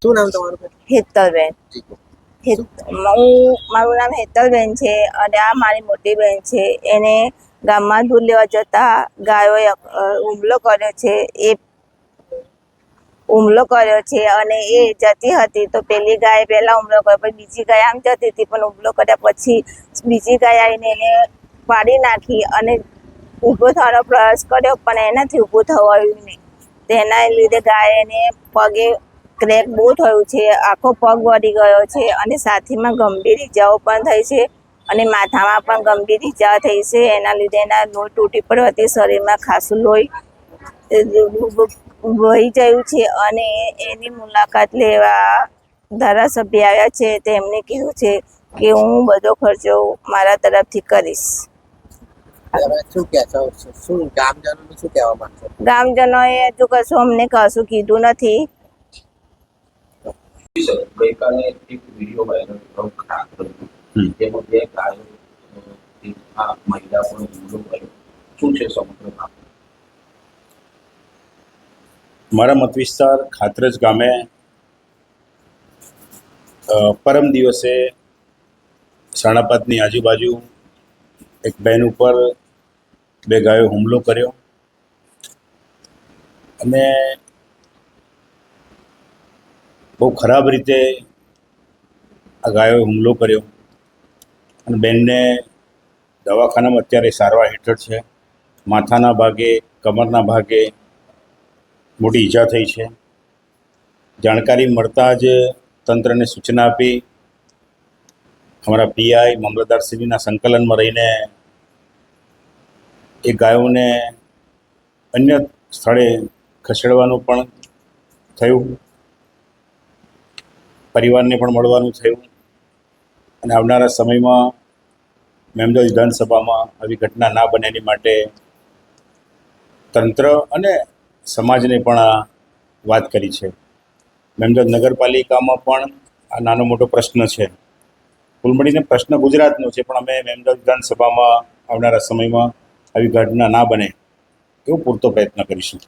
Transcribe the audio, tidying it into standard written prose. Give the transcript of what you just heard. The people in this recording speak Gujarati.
શું નામ તમારું? હેતલબેન. મારું નામ હેતલબેન છે અને આ મારી મોટી બેન છે. એને ગામમાં દૂધ લેવા જતા ગાયોએ હુમલો કર્યો છે. અને એ જતી હતી તો પેલી ગાય પહેલા હુમલો કર્યો, પછી બીજી ગાય આમ જતી હતી પણ હુમલો કર્યા પછી બીજી ગાય આવીને એને પાડી નાખી અને ઊભો થવાનો પ્રયાસ કર્યો પણ એનાથી ઊભું થવાયું નહીં. તેના લીધે ગાય એને પગે ક્રેક બહુ થયું છે, આખો પગ વળી ગયો છે અને સાથીમાં ગંભીર ઈજાઓ પણ થઈ છે અને માથામાં પણ ગંભીર ઈજા થઈ છે. એના લીધે એના લોહી તૂટી પડવાથી શરીરમાં ખાસું લોહી વહી ગયું છે અને એની મુલાકાત લેવા ધારાસભ્ય આવ્યા છે. તેમને કીધું છે કે હું બધો ખર્ચો મારા તરફથી કરીશ. શું કહેશો? શું ગામજનોને શું કહેવા માંગશો? ગામજનોએ હજુ કશું અમને કશું કીધું નથી. ગઈકાલે એક વિડીયો વાયરલ થયો જેમાં બે ગાયો મહિલા પર હુમલો કર્યો. શું છે સમગ્ર મામલો? મારા મત વિસ્તાર ખાતરજ ગામે પરમ દિવસે 5:30ની આજુબાજુ એક બહેન ઉપર બે ગાયો હુમલો કર્યો અને બહુ ખરાબ રીતે આ ગાયોએ હુમલો કર્યો અને બેનને દવાખાનામાં અત્યારે સારવાર હેઠળ છે. માથાના ભાગે, કમરના ભાગે મોટી ઈજા થઈ છે. જાણકારી મળતાં જ તંત્રને સૂચના આપી અમારા પીઆઈ મામલતદારશ્રીના સંકલનમાં રહીને એ ગાયોને અન્ય સ્થળે ખસેડવાનું પણ થયું, પરિવારને પણ મળવાનું થયું અને આવનારા સમયમાં મેમદોદ વિધાનસભામાં આવી ઘટના ના બને એની માટે તંત્ર અને સમાજને પણ આ વાત કરી છે. મેમદોદ નગરપાલિકામાં પણ આ નાનો મોટો પ્રશ્ન છે. કુલ મળીને પ્રશ્ન ગુજરાતનો છે, પણ અમે મેમદોદ વિધાનસભામાં આવનારા સમયમાં આવી ઘટના ના બને એવો પૂરતો પ્રયત્ન કરીશું.